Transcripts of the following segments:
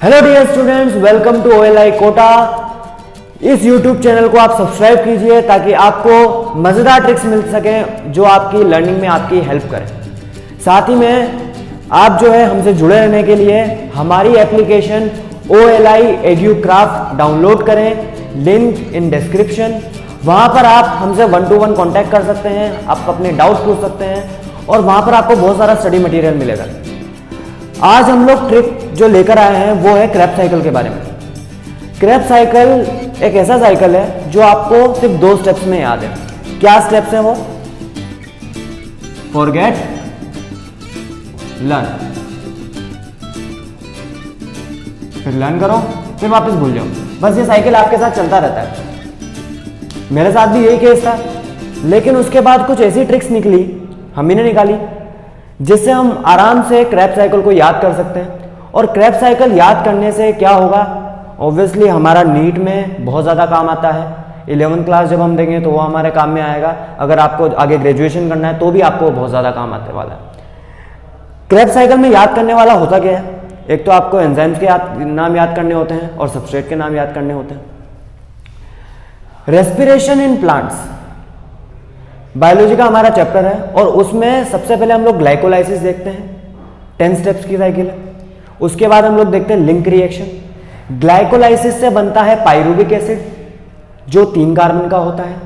Hello dear students, welcome to OLI Kota. इस YouTube channel को आप सब्सक्राइब कीजिए ताकि आपको मज़ेदार ट्रिक्स मिल सके जो आपकी लर्निंग में आपकी हेल्प करें। साथ ही में आप जो है हमसे जुड़े रहने के लिए हमारी एप्लीकेशन OLI EduCraft डाउनलोड करें, लिंक इन डिस्क्रिप्शन। वहाँ पर आप हमसे 1-to-1 कॉन्टैक्ट कर सकते हैं, आप अपने डाउट्स पूछ सकते हैं और वहाँ पर आपको बहुत सारा स्टडी मटेरियल मिलेगा। आज हम लोग ट्रिक जो लेकर आए हैं वो है क्रैप साइकिल के बारे में। क्रैप साइकिल एक ऐसा साइकिल है जो आपको सिर्फ 2 स्टेप्स में याद है। क्या स्टेप्स हैं वो? Forget, learn. फिर लर्न करो, फिर वापस भूल जाओ। बस ये साइकिल आपके साथ चलता रहता है। मेरे साथ भी यही केस था, लेकिन उसके बाद कुछ ऐसी ट्रिक्स निकली, हम ही ने निकाली, जिससे हम आराम से क्रैप साइकिल को याद कर सकते हैं। और क्रैप साइकिल याद करने से क्या होगा? ऑब्वियसली हमारा नीट में बहुत ज़्यादा काम आता है। 11th क्लास जब हम देंगे तो वो हमारे काम में आएगा। अगर आपको आगे ग्रेजुएशन करना है तो भी आपको बहुत ज़्यादा काम आने वाला है। क्रैप साइकिल में याद करने वाला होता क्या है? एक तो आपको एंजाइम्स के नाम याद करने होते हैं और सबस्ट्रेट के नाम याद करने होते हैं। रेस्पिरेशन इन प्लांट्स बायोलॉजी का हमारा चैप्टर है और उसमें सबसे पहले हम लोग ग्लाइकोलाइसिस देखते हैं, 10 स्टेप्स की साइकिल है। उसके बाद हम लोग देखते हैं लिंक रिएक्शन। ग्लाइकोलाइसिस से बनता है पाइरुविक एसिड जो 3 कार्बन का होता है।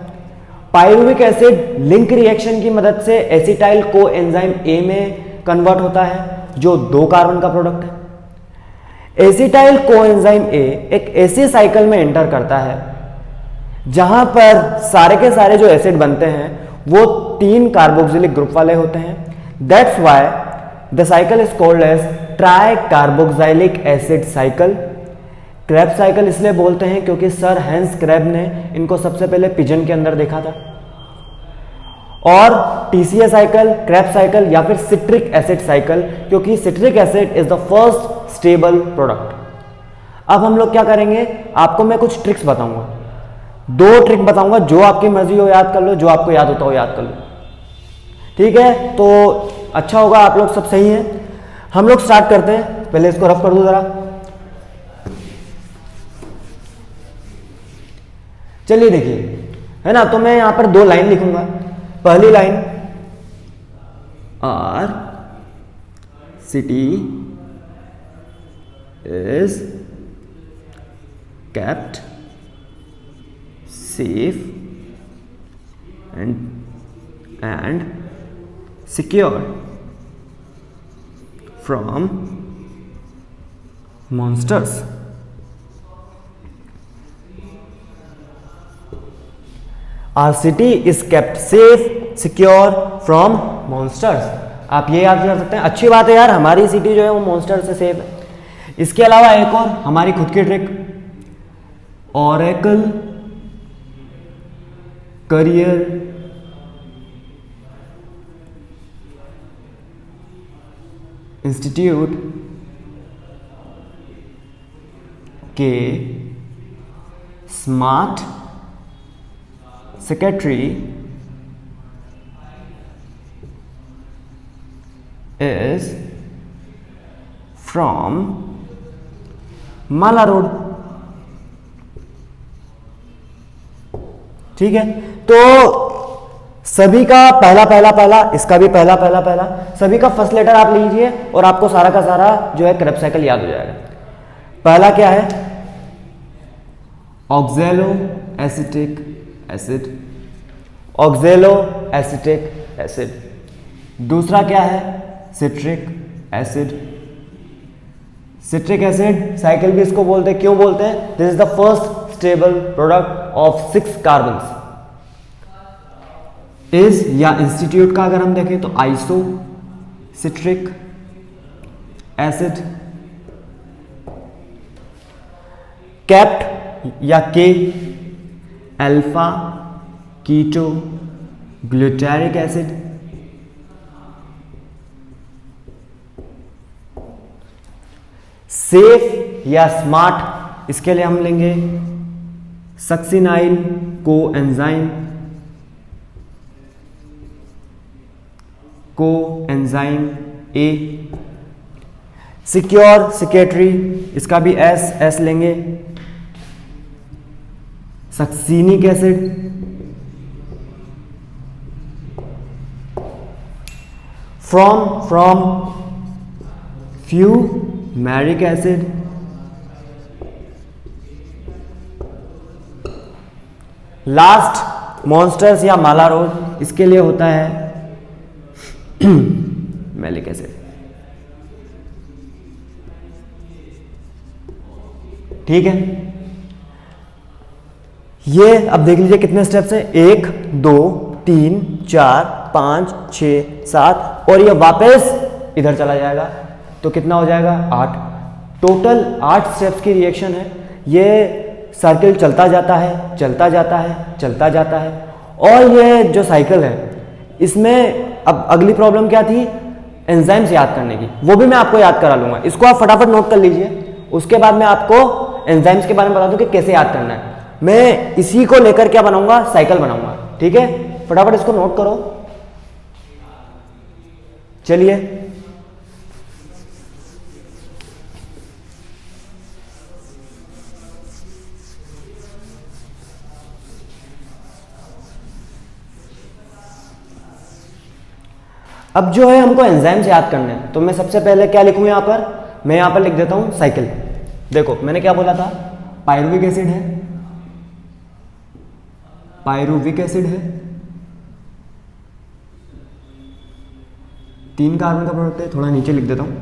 पाइरुविक एसिड लिंक रिएक्शन की मदद से एसिटाइल को एंजाइम ए में कन्वर्ट होता है जो 2 कार्बन का प्रोडक्ट है। एसिटाइल को एंजाइम ए एक ऐसी साइकिल में एंटर करता है जहां पर सारे के सारे जो एसिड बनते हैं वो 3 कार्बोक्सिलिक ग्रुप वाले होते हैं। That's why the cycle is called as tri carboxylic acid cycle. Krebs cycle इसलिए बोलते हैं क्योंकि सर हैंस क्रैब ने इनको सबसे पहले पिजन के अंदर देखा था। और TCA साइकिल, क्रैप साइकिल या फिर सिट्रिक एसिड साइकिल, क्योंकि citric acid is the first stable product. अब हम लोग क्या करेंगे, आपको मैं कुछ ट्रिक्स बताऊंगा, 2 ट्रिक बताऊंगा, जो आपकी मर्जी हो याद कर लो, जो आपको याद होता हो याद कर लो। ठीक है, तो अच्छा होगा, आप लोग सब सही हैं। हम लोग स्टार्ट करते हैं। पहले इसको रफ कर दो जरा। चलिए देखिए, है ना, तो मैं यहां पर 2 लाइन लिखूंगा। पहली line, our city is kept safe and secure from monsters. Our city is kept safe, secure from monsters. आप ये याद कर सकते हैं। अच्छी बात है यार, हमारी सिटी जो है वो मॉन्स्टर से सेफ है। इसके अलावा एक और हमारी खुद की ट्रिक, Oracle Career इंस्टीट्यूट के smart secretary is from Mala road. ठीक है, तो सभी का पहला, इसका भी पहला, सभी का फर्स्ट लेटर आप लीजिए और आपको सारा का सारा जो है क्रैप साइकिल याद हो जाएगा। पहला क्या है? Oxalo acetic acid, oxalo acetic acid. दूसरा क्या है? Citric acid. Citric acid cycle भी इसको बोलते हैं। क्यों बोलते हैं? This is the first stable product of 6 carbons. Is या इंस्टीट्यूट का अगर हम देखें तो आइसो सिट्रिक एसिड। कैप्ट या के alpha ketoglutaric acid. Safe या स्मार्ट, इसके लिए हम लेंगे सक्सिनाइल को एंजाइम को एंजाइम ए। सिक्योर, सिकेटरी, इसका भी एस लेंगे। Succinic acid, from fumaric acid, last monsters या माला रोड, इसके लिए होता है मैलिक एसिड। ठीक है, ये अब देख लीजिए कितने स्टेप्स हैं, 1 2 3 4 5 6 7 और ये वापस इधर चला जाएगा तो कितना हो जाएगा 8। टोटल 8 स्टेप्स की रिएक्शन है। ये सर्किल चलता जाता है, चलता जाता है, चलता जाता है। और ये जो साइकिल है इसमें अब अगली प्रॉब्लम क्या थी, एंजाइम्स याद करने की, वो भी मैं आपको याद करा लूंगा। इसको आप फटाफट नोट कर लीजिए, उसके बाद मैं आपको एंजाइम्स के बारे में बता दूं कि कैसे याद करना है। मैं इसी को लेकर क्या बनाऊंगा, साइकिल बनाऊंगा। ठीक है, फटाफट इसको नोट करो। चलिए, अब जो है हमको एंजाइम्स याद करने हैं, तो मैं सबसे पहले क्या लिखूं यहां पर, मैं यहां पर लिख देता हूं साइकिल। देखो मैंने क्या बोला था, पायरुविक एसिड है, पायरुविक एसिड है, 3 कार्बन का प्रोडक्ट है, थोड़ा नीचे लिख देता हूं।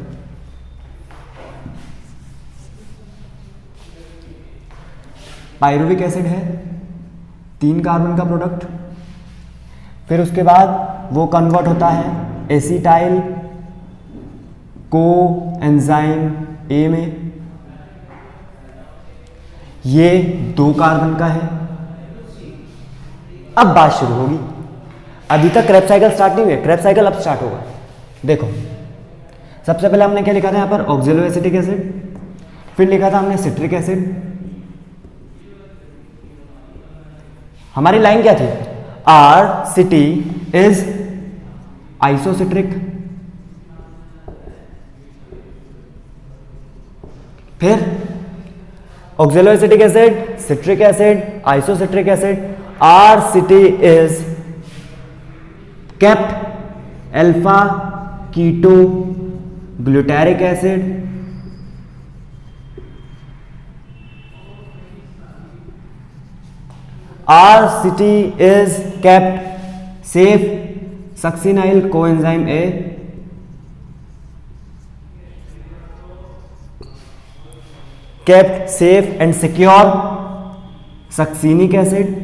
पायरुविक एसिड है, 3 कार्बन का प्रोडक्ट, फिर उसके बाद वो कन्वर्ट होता है एसिटाइल को एंजाइम ए में, ये 2 कार्बन का है। अब बात शुरू होगी, अभी तक क्रेब्स साइकिल स्टार्ट नहीं हुई है, क्रेब्स साइकिल अब स्टार्ट होगा। देखो सबसे पहले हमने क्या लिखा था यहां पर, ऑक्जेलो एसिटिक एसिड, फिर लिखा था हमने सिट्रिक एसिड। हमारी लाइन क्या थी, आर सिटी इज आइसोसिट्रिक, फिर oxaloacetic acid, citric acid, isocitric acid, our city is kept alpha ketoglutaric acid, our city is kept safe succinyl coenzyme A, kept safe and secure succinic acid.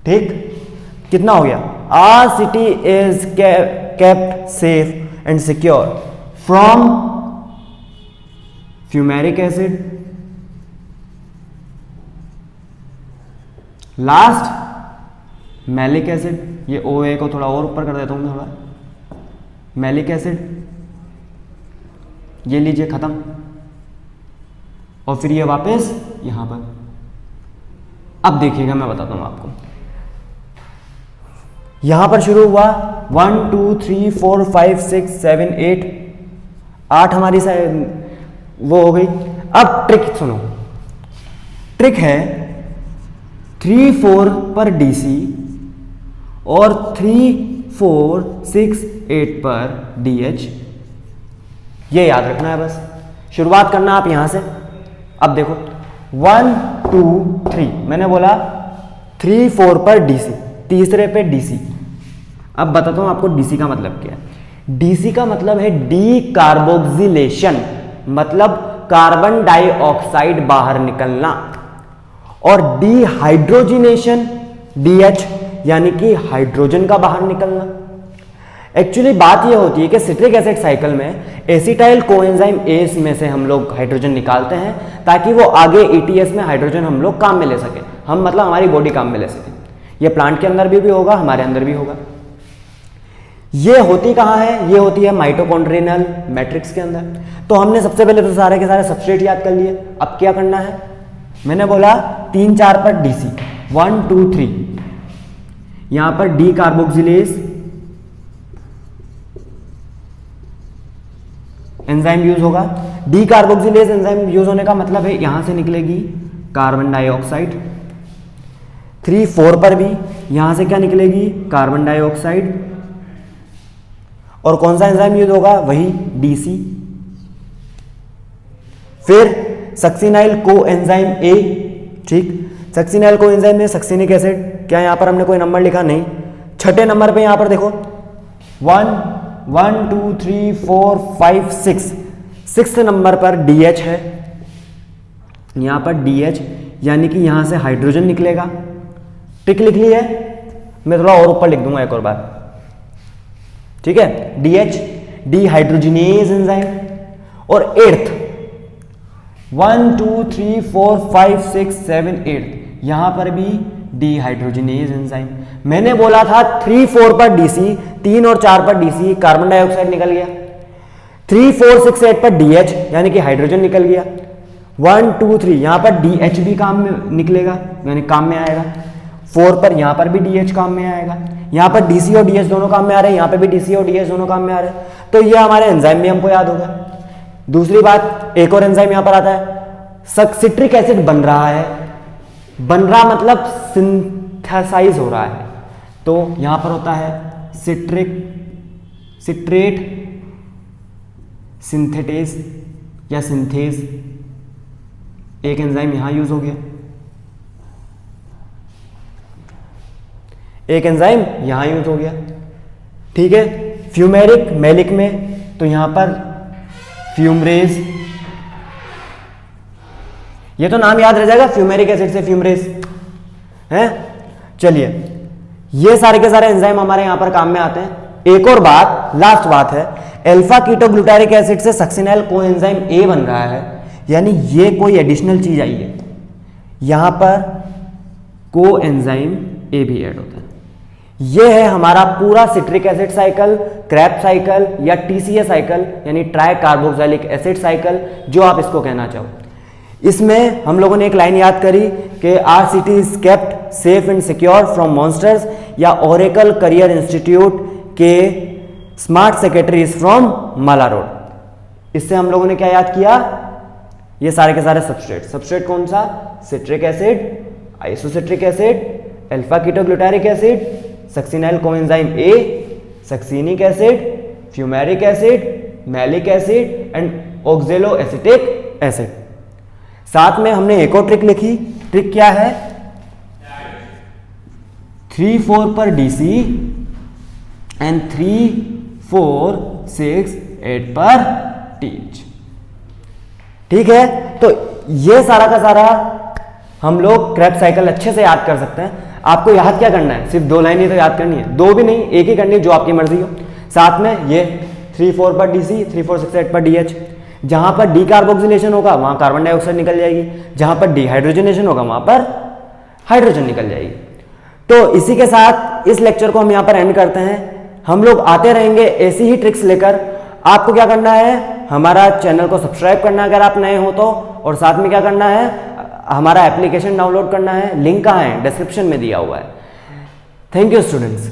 ठीक, कितना हो गया, our city is kept safe and secure from fumaric acid, last malic acid, ये OA को थोड़ा और ऊपर कर देता हूं मैं, थोड़ा मैलिक एसिड, ये लीजिए खत्म। और फिर ये वापस यहां पर। अब देखिएगा मैं बताता हूं आपको, यहां पर शुरू हुआ 1 2 3 4 5 6 7 8 8 हमारी वो हो गई। अब ट्रिक सुनो, ट्रिक है 3 4 पर DC और 3 4 6 8 पर DH, ये याद रखना है बस। शुरुआत करना आप यहां से। अब देखो 1 2 3 मैंने बोला, 3 4 पर DC, तीसरे पे DC। अब बताता हूं आपको DC का मतलब क्या है। DC का मतलब है डी कार्बोक्सिलेशन, मतलब कार्बन डाइऑक्साइड बाहर निकलना, और डिहाइड्रोजिनेशन DH यानी कि हाइड्रोजन का बाहर निकलना। एक्चुअली बात यह होती है कि सिट्रिक एसिड साइकिल में एसिटाइल कोएंजाइम एस में से हम लोग हाइड्रोजन निकालते हैं ताकि वो आगे ETS में हाइड्रोजन हम लोग काम में ले सके, हम मतलब हमारी बॉडी काम में ले सके। ये प्लांट के अंदर भी होगा, हमारे अंदर भी होगा। ये होती कहां है, ये होती है माइटोकॉन्ड्रियल मैट्रिक्स के अंदर। तो हमने सबसे पहले तो सारे के सारे सबस्ट्रेट याद कर लिए। अब क्या करना है, मैंने बोला 3 4 पर DC, 1 2 3, यहां पर डी कार्बोक्सिलेज एंजाइम यूज होगा। डी कार्बोक्सिलेज एंजाइम यूज होने का मतलब है यहां से निकलेगी कार्बन डाइऑक्साइड। 3-4 पर भी यहां से क्या निकलेगी, कार्बन डाइऑक्साइड। और कौन सा एंजाइम यूज होगा, वही डीसी। फिर सक्सिनाइल को एंजाइम ए, ठीक, सक्सिनाइल को एंजाइम में सक्सिनिक एसिड, क्या यहां पर हमने कोई नंबर लिखा, नहीं। छठे नंबर पे यहां पर देखो 1 2 3 4 5 6, 6 नंबर पर डीएच है। यहां पर डीएच यानी कि यहां से हाइड्रोजन निकलेगा। टिक लिख ली है, मैं थोड़ा और ऊपर लिख दूंगा एक और बार, ठीक है। DH dehydrogenase enzyme. और 8th 1 2 3 4 5 6 7 8 यहां पर भी डी हाइड्रोजिनेज एंजाइम। मैंने बोला था 3-4 पर डीसी, 3 और 4 पर डीसी, कार्बन डाइऑक्साइड निकल गया। 3 4 6 8 पर डीएच यानी कि हाइड्रोजन निकल गया। 1 2 3 यहां पर डीएच भी काम में निकलेगा, यानी काम में आएगा। 4 पर यहां पर भी डीएच काम में आएगा। यहां पर डीसी और डीएच दोनों काम में आ रहे हैं, यहां पर भी डीसी और डीएच दोनों काम में आ रहे हैं। तो ये हमारे एंजाइम भी हमको याद होगा। दूसरी बात, एक और एंजाइम यहां पर आता है, सिट्रिक एसिड बन रहा है। बन रहा मतलब सिंथेसाइज हो रहा है, तो यहां पर होता है सिट्रेट सिंथेटेज या सिंथेज। एक एंजाइम यहां यूज हो गया, एक एंजाइम यहां यूज हो गया, ठीक है। फ्यूमेरिक मेलिक में तो यहां पर फ्यूमरेज, ये तो नाम याद रह जाएगा, फ्यूमेरिक एसिड से फ्यूमरेज है। चलिए, ये सारे के सारे एंजाइम हमारे यहां पर काम में आते हैं। एक और बात, लास्ट बात है, अल्फा कीटोग्लूटारिक एसिड से सक्सिनाइल कोएंजाइम ए बन रहा है, यानी ये कोई एडिशनल चीज आई है, यहां पर कोएंजाइम ए भी ऐड होता है। ये है हमारा पूरा citric acid cycle, Krebs cycle या टीसीए साइकिल, यानी ट्राई कार्बोक्सिलिक एसिड साइकिल, जो आप इसको कहना चाहो। इसमें हम लोगों ने एक लाइन याद करी कि our city is kept safe and secure from monsters, या ओरेकल करियर इंस्टीट्यूट के smart secretaries from Mala road. इससे हम लोगों ने क्या याद किया, ये सारे के सारे सबस्ट्रेट कौन सा, citric acid, isocitric acid, alpha ketoglutaric acid, succinyl coenzyme A, succinic acid, fumaric acid, malic acid and ऑक्जेलो acetic acid. साथ में हमने एक और ट्रिक लिखी। ट्रिक क्या है, 3-4 पर डीसी एंड 3 4 6 8 पर टीच, ठीक है। तो ये सारा का सारा हम लोग क्रैब साइकिल अच्छे से याद कर सकते हैं। आपको याद क्या करना है, सिर्फ 2 लाइन ही तो याद करनी है, 2 भी नहीं, एक ही करनी है, जो आपकी मर्जी हो। साथ में ये 3-4 पर डीसी, 3 4 6 8 पर डीएच। जहां पर डी कार्बोक्सिलेशन होगा वहां कार्बन डाइऑक्साइड निकल जाएगी, जहां पर डिहाइड्रोजनेशन होगा वहां पर हाइड्रोजन निकल जाएगी। तो इसी के साथ इस लेक्चर को हम यहां पर एंड करते हैं। हम लोग आते रहेंगे ऐसी ही ट्रिक्स लेकर। आपको क्या करना है, हमारा चैनल को सब्सक्राइब करना अगर आप नए हो तो, और साथ में क्या करना है, हमारा एप्लीकेशन डाउनलोड करना है। लिंक कहाँ है, डिस्क्रिप्शन में दिया हुआ है। Thank you students.